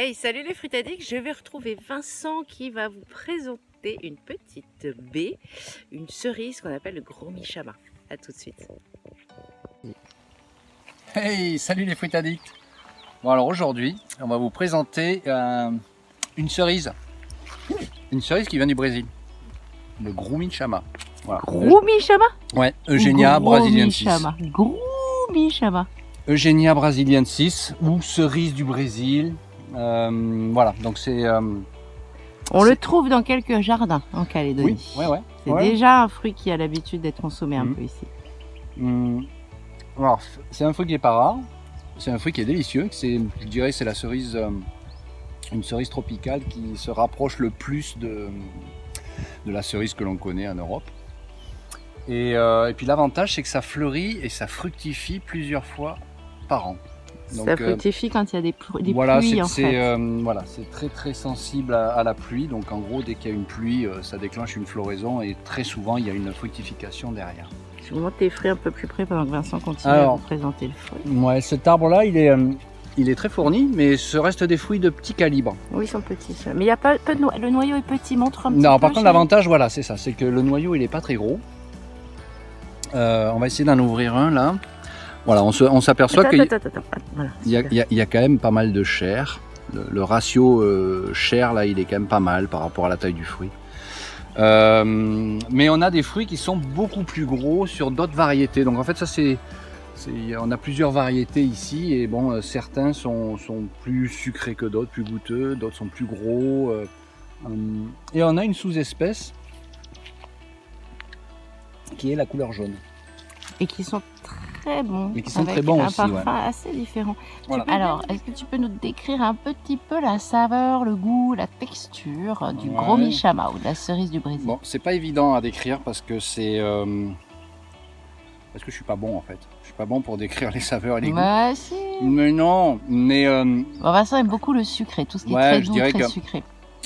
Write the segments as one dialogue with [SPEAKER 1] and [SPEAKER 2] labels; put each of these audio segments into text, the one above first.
[SPEAKER 1] Hey, salut les frutadiques, je vais retrouver Vincent qui va vous présenter une petite baie, une cerise qu'on appelle le gros michama. A tout de suite.
[SPEAKER 2] Hey, salut les fruits addicts. Bon alors aujourd'hui, on va vous présenter une cerise qui vient du Brésil, le gros michama. Voilà.
[SPEAKER 1] Gros michama?
[SPEAKER 2] Ouais, Eugenia brasiliensis.
[SPEAKER 1] Gros michama.
[SPEAKER 2] Eugenia brasiliensis ou cerise du Brésil. Voilà, donc c'est...
[SPEAKER 1] On le trouve dans quelques jardins en Calédonie.
[SPEAKER 2] Oui, ouais.
[SPEAKER 1] C'est déjà un fruit qui a l'habitude d'être consommé un peu ici.
[SPEAKER 2] Alors, c'est un fruit qui n'est pas rare, c'est un fruit qui est délicieux. Je dirais c'est la cerise, une cerise tropicale qui se rapproche le plus de la cerise que l'on connaît en Europe. Et puis l'avantage c'est que ça fleurit et ça fructifie plusieurs fois par an. Donc,
[SPEAKER 1] ça fructifie quand il y a des pluies en fait.
[SPEAKER 2] Voilà, c'est très très sensible à la pluie. Donc en gros, dès qu'il y a une pluie, ça déclenche une floraison et très souvent il y a une fructification derrière.
[SPEAKER 1] Je vous montre les fruits un peu plus près pendant que Vincent continue à vous présenter le fruit.
[SPEAKER 2] Ouais, cet arbre-là, il est très fourni, mais ce reste des fruits de petit calibre.
[SPEAKER 1] Oui, ils sont petits. Mais il y a pas de noyau. Le noyau est petit, montre un petit peu.
[SPEAKER 2] Non, par contre, l'avantage, voilà, c'est ça, c'est que le noyau, il n'est pas très gros. On va essayer d'en ouvrir un là. Voilà, on s'aperçoit qu'il y a quand même pas mal de chair. Le ratio chair, là, il est quand même pas mal par rapport à la taille du fruit. Mais on a des fruits qui sont beaucoup plus gros sur d'autres variétés. Donc en fait, on a plusieurs variétés ici. Et bon, certains sont plus sucrés que d'autres, plus goûteux. D'autres sont plus gros. Et on a une sous-espèce qui est la couleur jaune.
[SPEAKER 1] Et qui sont très bons.
[SPEAKER 2] Et qui sont très bons aussi,
[SPEAKER 1] un parfum assez différent.
[SPEAKER 2] Voilà.
[SPEAKER 1] Alors, est-ce que tu peux nous décrire un petit peu la saveur, le goût, la texture du gros michama ou de la cerise du Brésil?
[SPEAKER 2] Bon, c'est pas évident à décrire parce que c'est... Parce que je suis pas bon en fait. Je suis pas bon pour décrire les saveurs et les goûts.
[SPEAKER 1] Si.
[SPEAKER 2] Mais non, mais...
[SPEAKER 1] Vincent aime beaucoup le sucré, tout ce qui est très doux, très sucré.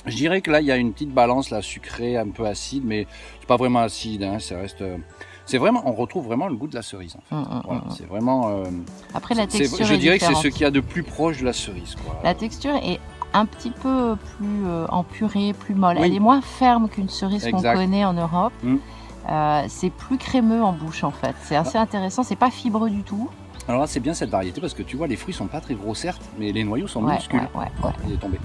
[SPEAKER 2] Je dirais que là, il y a une petite balance là, sucrée, un peu acide, mais c'est pas vraiment acide, hein, ça reste... C'est vraiment, on retrouve vraiment le goût de la cerise. En fait. Voilà, c'est vraiment.
[SPEAKER 1] Après la texture,
[SPEAKER 2] je dirais que c'est ce qu'il y a de plus proche de la cerise, quoi.
[SPEAKER 1] La texture est un petit peu plus empurée, plus molle. Elle est moins ferme qu'une cerise qu'on connaît en Europe. C'est plus crémeux en bouche en fait. C'est assez intéressant. C'est pas fibreux du tout.
[SPEAKER 2] Alors là, c'est bien cette variété parce que tu vois, les fruits sont pas très gros certes, mais les noyaux sont minuscules. Il est tombé.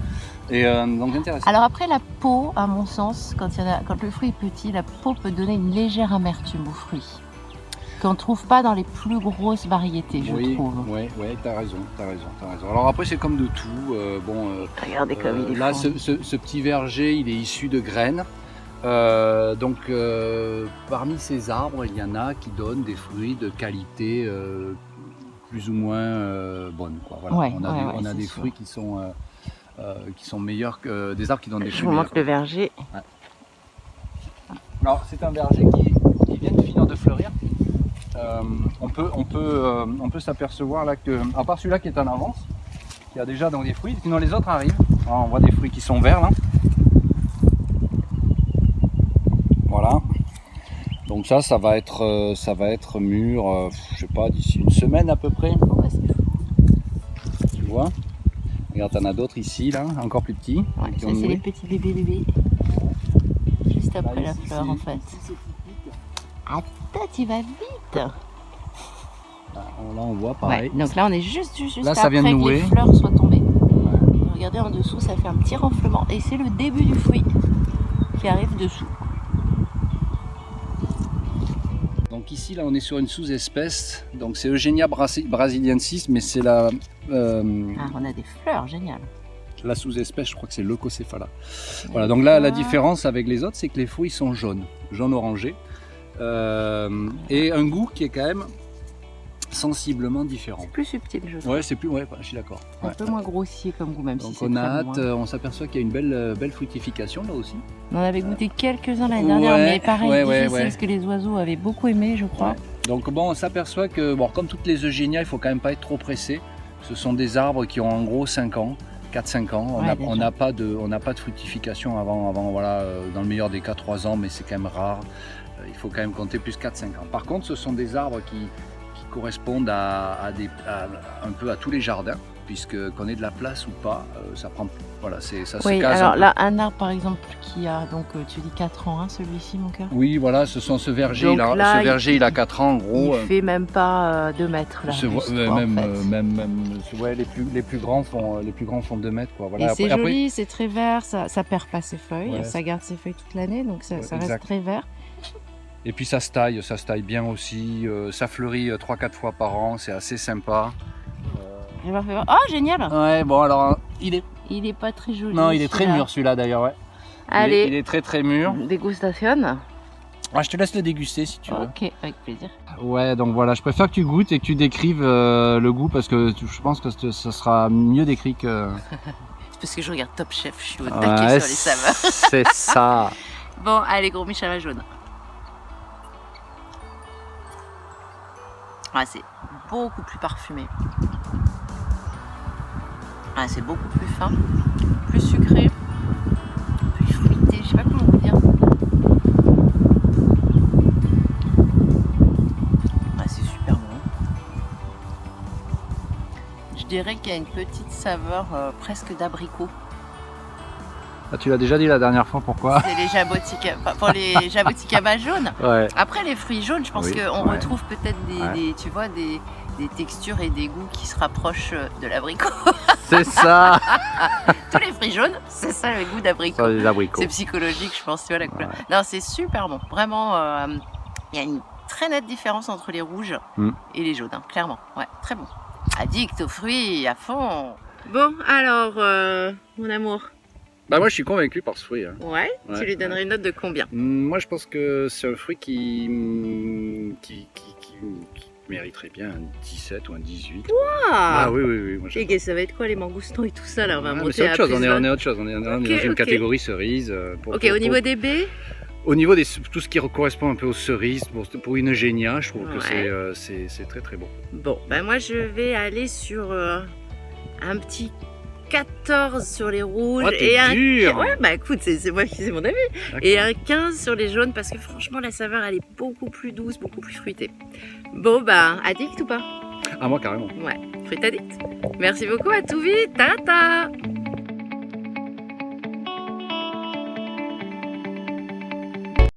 [SPEAKER 2] Et donc intéressant.
[SPEAKER 1] Alors après la peau, à mon sens, quand le fruit est petit, la peau peut donner une légère amertume au fruit qu'on ne trouve pas dans les plus grosses variétés, je trouve.
[SPEAKER 2] Oui, t'as raison. Alors après, c'est comme de tout.
[SPEAKER 1] Regardez comme il est
[SPEAKER 2] là, ce petit verger, il est issu de graines. Parmi ces arbres, il y en a qui donnent des fruits de qualité plus ou moins bonne. Voilà. On a des fruits qui sont meilleurs que des arbres qui donnent des fruits meilleurs.
[SPEAKER 1] Je vous montre le verger.
[SPEAKER 2] Ouais. Alors c'est un verger qui vient de finir de fleurir. On peut s'apercevoir là que, à part celui-là qui est en avance, qui a déjà dans des fruits, sinon les autres arrivent. Alors, on voit des fruits qui sont verts là. Voilà. Donc ça va être mûr, je sais pas, d'ici une semaine à peu près. Tu vois? Regarde, t'en as d'autres ici, là, encore plus petits.
[SPEAKER 1] Ouais, ça c'est les petits bébés. Juste après la fleur en fait. Attends, tu vas vite.
[SPEAKER 2] Là on voit pareil.
[SPEAKER 1] Donc là on est juste
[SPEAKER 2] là,
[SPEAKER 1] après que les fleurs soient tombées. Regardez en dessous, ça fait un petit renflement. Et c'est le début du fruit qui arrive dessous.
[SPEAKER 2] Donc ici, là, on est sur une sous-espèce. Donc c'est Eugenia brasiliensis, mais c'est la...
[SPEAKER 1] on a des fleurs, génial.
[SPEAKER 2] La sous-espèce, je crois que c'est Leucocephala. Voilà, donc là, la différence avec les autres, c'est que les fruits sont jaunes, jaune-orangé. Et un goût qui est quand même sensiblement différent.
[SPEAKER 1] C'est plus subtil, je trouve.
[SPEAKER 2] Ouais, c'est plus, je suis d'accord.
[SPEAKER 1] Un peu moins grossier comme goût, même
[SPEAKER 2] donc
[SPEAKER 1] si c'est
[SPEAKER 2] on a hâte, on s'aperçoit qu'il y a une belle fructification là aussi.
[SPEAKER 1] On en avait goûté quelques-uns l'année dernière, mais pareil, difficile parce que les oiseaux avaient beaucoup aimé, je crois.
[SPEAKER 2] Donc bon, on s'aperçoit que, comme toutes les eugénias, il faut quand même pas être trop pressé. Ce sont des arbres qui ont en gros 5 ans. 4-5 ans, on n'a pas de fructification avant voilà, dans le meilleur des cas 3 ans, mais c'est quand même rare. Il faut quand même compter plus 4-5 ans. Par contre, ce sont des arbres qui correspondent un peu à tous les jardins. puisque qu'on ait de la place ou pas, ça prend, voilà, ça se
[SPEAKER 1] Oui,
[SPEAKER 2] casse.
[SPEAKER 1] alors là, un arbre par exemple qui a, donc tu dis 4 ans, hein, celui-ci, mon cœur.
[SPEAKER 2] Oui, voilà, ce verger,
[SPEAKER 1] Donc là,
[SPEAKER 2] ce verger, il a 4 ans en gros.
[SPEAKER 1] Il fait même pas 2 mètres là.
[SPEAKER 2] Ouais, les plus grands font 2 mètres, quoi. Voilà.
[SPEAKER 1] Et c'est joli, c'est très vert, ça perd pas ses feuilles,
[SPEAKER 2] Ouais.
[SPEAKER 1] ça garde ses feuilles toute l'année, donc ça reste
[SPEAKER 2] Exact.
[SPEAKER 1] très vert.
[SPEAKER 2] Et puis ça se taille bien aussi, ça fleurit 3-4 fois par an, c'est assez sympa.
[SPEAKER 1] Oh génial!
[SPEAKER 2] Ouais, bon alors
[SPEAKER 1] Il est pas très joli.
[SPEAKER 2] Non, il est très mûr celui-là d'ailleurs, ouais.
[SPEAKER 1] Allez,
[SPEAKER 2] il est très très mûr.
[SPEAKER 1] dégustation.
[SPEAKER 2] Ah, je te laisse le déguster si tu veux.
[SPEAKER 1] Ok, avec plaisir.
[SPEAKER 2] Ouais, donc voilà, je préfère que tu goûtes et que tu décrives le goût parce que je pense que ça sera mieux décrit que...
[SPEAKER 1] C'est parce que je regarde Top Chef, je suis au taquet sur les saveurs.
[SPEAKER 2] C'est ça.
[SPEAKER 1] Bon, allez, gros Michel jaune. Ah, c'est beaucoup plus parfumé. Ah, c'est beaucoup plus fin, plus sucré, plus fruité, je sais pas comment vous dire. Ah, c'est super bon. Je dirais qu'il y a une petite saveur presque d'abricot.
[SPEAKER 2] Ah, tu l'as déjà dit la dernière fois, pourquoi?
[SPEAKER 1] C'est les pour les jaboticabas jaunes.
[SPEAKER 2] Ouais.
[SPEAKER 1] Après les fruits jaunes, je pense qu'on retrouve peut-être tu vois, des textures et des goûts qui se rapprochent de l'abricot.
[SPEAKER 2] C'est ça.
[SPEAKER 1] Tous les fruits jaunes, c'est ça le goût d'abricot. C'est psychologique, je pense, tu vois la couleur. Ouais. Non, c'est super bon. Vraiment, il y a une très nette différence entre les rouges et les jaunes, hein, clairement. Ouais, très bon. Addict aux fruits à fond. Bon, alors, mon amour.
[SPEAKER 2] Bah moi je suis convaincu par ce fruit. Hein.
[SPEAKER 1] Ouais, tu lui donnerais une note de combien?
[SPEAKER 2] Moi je pense que c'est un fruit qui mériterait bien un 17 ou un 18.
[SPEAKER 1] Wow.
[SPEAKER 2] Ah oui. Moi,
[SPEAKER 1] et ça va être quoi les mangoustons et tout ça là? On va monter
[SPEAKER 2] c'est autre
[SPEAKER 1] à
[SPEAKER 2] chose,
[SPEAKER 1] plus
[SPEAKER 2] on est autre chose, on est dans une catégorie cerise.
[SPEAKER 1] Au niveau des baies?
[SPEAKER 2] Au niveau de tout ce qui correspond un peu aux cerises, pour une génia, je trouve que c'est très très bon.
[SPEAKER 1] Bon, bah moi je vais aller sur un petit 14 sur les rouges
[SPEAKER 2] et un dur.
[SPEAKER 1] Ouais, bah écoute, c'est moi qui c'est mon avis. Et un 15 sur les jaunes parce que franchement la saveur elle est beaucoup plus douce, beaucoup plus fruitée. Bon bah, addict ou pas?
[SPEAKER 2] Ah moi carrément.
[SPEAKER 1] Ouais, fruit addict. Merci beaucoup, à tout vite, tata.